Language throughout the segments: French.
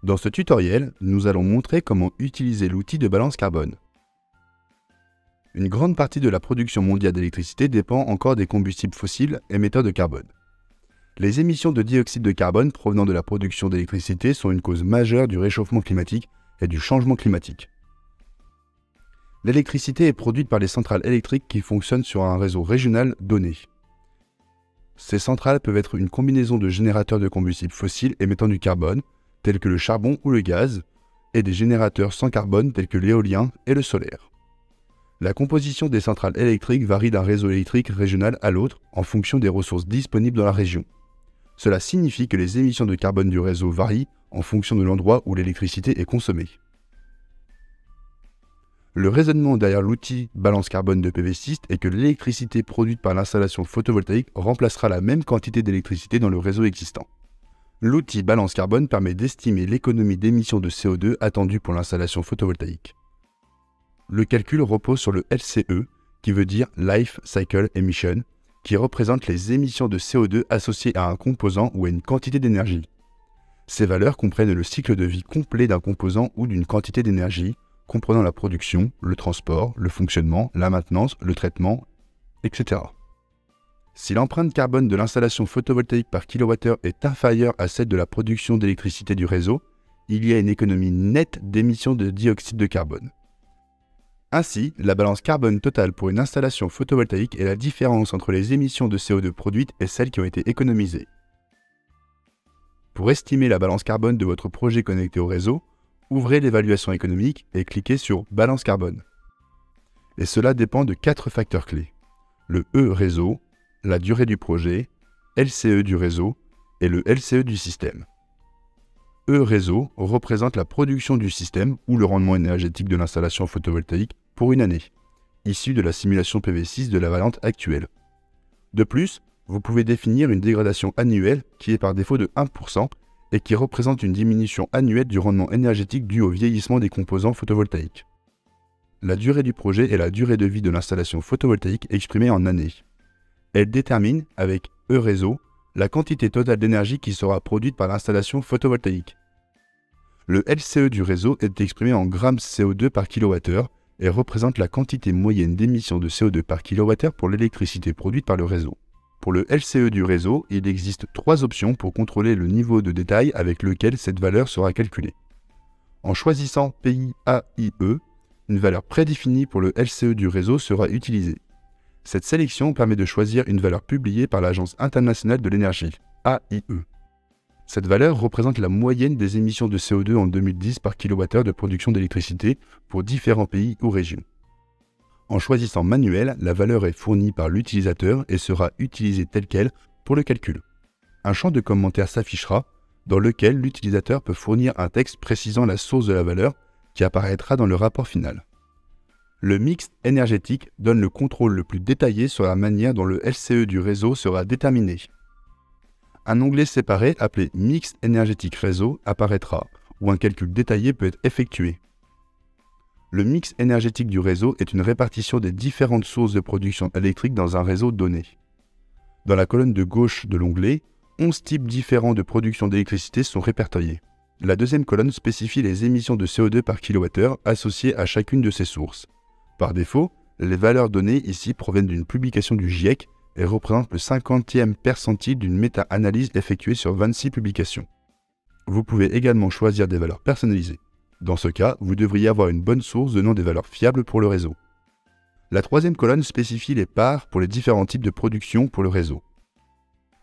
Dans ce tutoriel, nous allons montrer comment utiliser l'outil de balance carbone. Une grande partie de la production mondiale d'électricité dépend encore des combustibles fossiles émetteurs de carbone. Les émissions de dioxyde de carbone provenant de la production d'électricité sont une cause majeure du réchauffement climatique et du changement climatique. L'électricité est produite par les centrales électriques qui fonctionnent sur un réseau régional donné. Ces centrales peuvent être une combinaison de générateurs de combustibles fossiles émettant du carbone, tels que le charbon ou le gaz, et des générateurs sans carbone tels que l'éolien et le solaire. La composition des centrales électriques varie d'un réseau électrique régional à l'autre en fonction des ressources disponibles dans la région. Cela signifie que les émissions de carbone du réseau varient en fonction de l'endroit où l'électricité est consommée. Le raisonnement derrière l'outil balance carbone de PV-Syst est que l'électricité produite par l'installation photovoltaïque remplacera la même quantité d'électricité dans le réseau existant. L'outil balance carbone permet d'estimer l'économie d'émissions de CO2 attendue pour l'installation photovoltaïque. Le calcul repose sur le LCE, qui veut dire Life Cycle Emission, qui représente les émissions de CO2 associées à un composant ou à une quantité d'énergie. Ces valeurs comprennent le cycle de vie complet d'un composant ou d'une quantité d'énergie, comprenant la production, le transport, le fonctionnement, la maintenance, le traitement, etc. Si l'empreinte carbone de l'installation photovoltaïque par kilowattheure est inférieure à celle de la production d'électricité du réseau, il y a une économie nette d'émissions de dioxyde de carbone. Ainsi, la balance carbone totale pour une installation photovoltaïque est la différence entre les émissions de CO2 produites et celles qui ont été économisées. Pour estimer la balance carbone de votre projet connecté au réseau, ouvrez l'évaluation économique et cliquez sur « Balance carbone ». Et cela dépend de 4 facteurs clés. Le E-réseau, la durée du projet, LCE du réseau et le LCE du système. E-réseau représente la production du système ou le rendement énergétique de l'installation photovoltaïque pour une année, issu de la simulation PV-Syst de la variante actuelle. De plus, vous pouvez définir une dégradation annuelle qui est par défaut de 1% et qui représente une diminution annuelle du rendement énergétique due au vieillissement des composants photovoltaïques. La durée du projet est la durée de vie de l'installation photovoltaïque exprimée en années. Elle détermine, avec E-réseau, la quantité totale d'énergie qui sera produite par l'installation photovoltaïque. Le LCE du réseau est exprimé en grammes CO2 par kilowattheure et représente la quantité moyenne d'émissions de CO2 par kilowattheure pour l'électricité produite par le réseau. Pour le LCE du réseau, il existe 3 options pour contrôler le niveau de détail avec lequel cette valeur sera calculée. En choisissant PIAIE, une valeur prédéfinie pour le LCE du réseau sera utilisée. Cette sélection permet de choisir une valeur publiée par l'Agence internationale de l'énergie, AIE. Cette valeur représente la moyenne des émissions de CO2 en 2010 par kilowattheure de production d'électricité pour différents pays ou régions. En choisissant manuel, la valeur est fournie par l'utilisateur et sera utilisée telle quelle pour le calcul. Un champ de commentaires s'affichera dans lequel l'utilisateur peut fournir un texte précisant la source de la valeur qui apparaîtra dans le rapport final. Le mix énergétique donne le contrôle le plus détaillé sur la manière dont le LCE du réseau sera déterminé. Un onglet séparé appelé Mix énergétique réseau apparaîtra, où un calcul détaillé peut être effectué. Le mix énergétique du réseau est une répartition des différentes sources de production électrique dans un réseau donné. Dans la colonne de gauche de l'onglet, 11 types différents de production d'électricité sont répertoriés. La deuxième colonne spécifie les émissions de CO2 par kilowattheure associées à chacune de ces sources. Par défaut, les valeurs données ici proviennent d'une publication du GIEC et représentent le 50e percentile d'une méta-analyse effectuée sur 26 publications. Vous pouvez également choisir des valeurs personnalisées. Dans ce cas, vous devriez avoir une bonne source donnant des valeurs fiables pour le réseau. La troisième colonne spécifie les parts pour les différents types de production pour le réseau.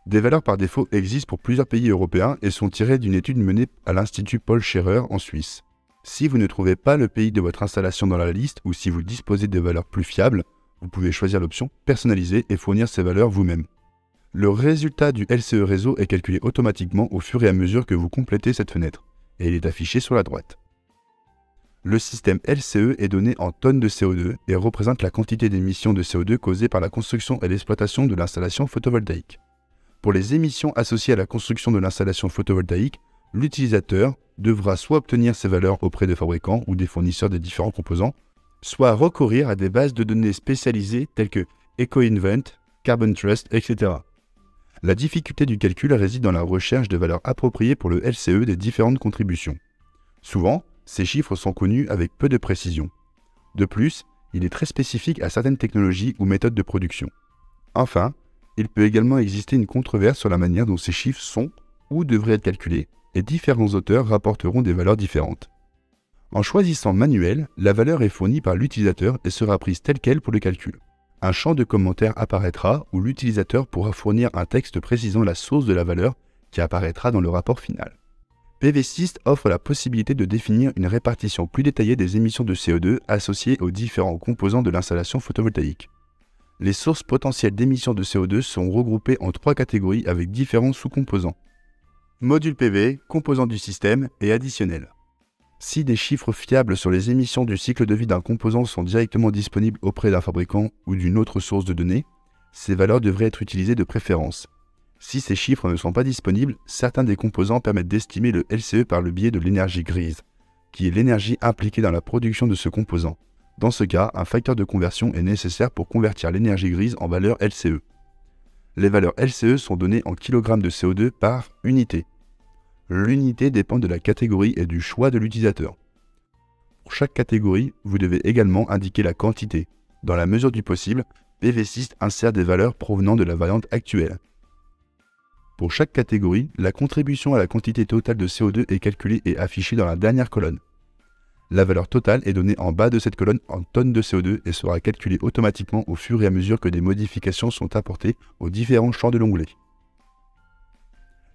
Des valeurs par défaut existent pour plusieurs pays européens et sont tirées d'une étude menée à l'Institut Paul Scherrer en Suisse. Si vous ne trouvez pas le pays de votre installation dans la liste ou si vous disposez de valeurs plus fiables, vous pouvez choisir l'option « Personnaliser » et fournir ces valeurs vous-même. Le résultat du LCE réseau est calculé automatiquement au fur et à mesure que vous complétez cette fenêtre, et il est affiché sur la droite. Le système LCE est donné en tonnes de CO2 et représente la quantité d'émissions de CO2 causées par la construction et l'exploitation de l'installation photovoltaïque. Pour les émissions associées à la construction de l'installation photovoltaïque, l'utilisateur devra soit obtenir ces valeurs auprès des fabricants ou des fournisseurs des différents composants, soit recourir à des bases de données spécialisées telles que EcoInvent, Carbon Trust, etc. La difficulté du calcul réside dans la recherche de valeurs appropriées pour le LCE des différentes contributions. Souvent, ces chiffres sont connus avec peu de précision. De plus, il est très spécifique à certaines technologies ou méthodes de production. Enfin, il peut également exister une controverse sur la manière dont ces chiffres sont ou devraient être calculés, et différents auteurs rapporteront des valeurs différentes. En choisissant manuel, la valeur est fournie par l'utilisateur et sera prise telle quelle pour le calcul. Un champ de commentaires apparaîtra où l'utilisateur pourra fournir un texte précisant la source de la valeur qui apparaîtra dans le rapport final. PVsyst offre la possibilité de définir une répartition plus détaillée des émissions de CO2 associées aux différents composants de l'installation photovoltaïque. Les sources potentielles d'émissions de CO2 sont regroupées en 3 catégories avec différents sous-composants. Module PV, composants du système et additionnels. Si des chiffres fiables sur les émissions du cycle de vie d'un composant sont directement disponibles auprès d'un fabricant ou d'une autre source de données, ces valeurs devraient être utilisées de préférence. Si ces chiffres ne sont pas disponibles, certains des composants permettent d'estimer le LCE par le biais de l'énergie grise, qui est l'énergie impliquée dans la production de ce composant. Dans ce cas, un facteur de conversion est nécessaire pour convertir l'énergie grise en valeur LCE. Les valeurs LCE sont données en kg de CO2 par unité. L'unité dépend de la catégorie et du choix de l'utilisateur. Pour chaque catégorie, vous devez également indiquer la quantité. Dans la mesure du possible, PVsyst insère des valeurs provenant de la variante actuelle. Pour chaque catégorie, la contribution à la quantité totale de CO2 est calculée et affichée dans la dernière colonne. La valeur totale est donnée en bas de cette colonne en tonnes de CO2 et sera calculée automatiquement au fur et à mesure que des modifications sont apportées aux différents champs de l'onglet.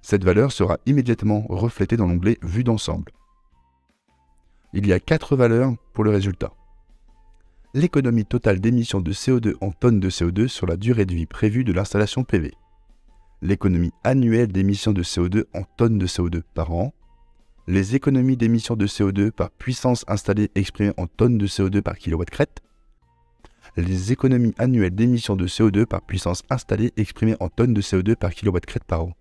Cette valeur sera immédiatement reflétée dans l'onglet Vue d'ensemble. Il y a 4 valeurs pour le résultat. L'économie totale d'émissions de CO2 en tonnes de CO2 sur la durée de vie prévue de l'installation PV. L'économie annuelle d'émissions de CO2 en tonnes de CO2 par an. Les économies d'émissions de CO2 par puissance installée exprimées en tonnes de CO2 par kilowatt crête. Les économies annuelles d'émissions de CO2 par puissance installée exprimées en tonnes de CO2 par kilowatt crête par an.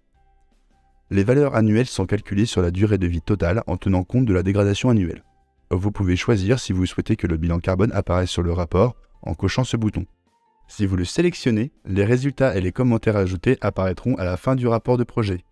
Les valeurs annuelles sont calculées sur la durée de vie totale en tenant compte de la dégradation annuelle. Vous pouvez choisir si vous souhaitez que le bilan carbone apparaisse sur le rapport en cochant ce bouton. Si vous le sélectionnez, les résultats et les commentaires ajoutés apparaîtront à la fin du rapport de projet.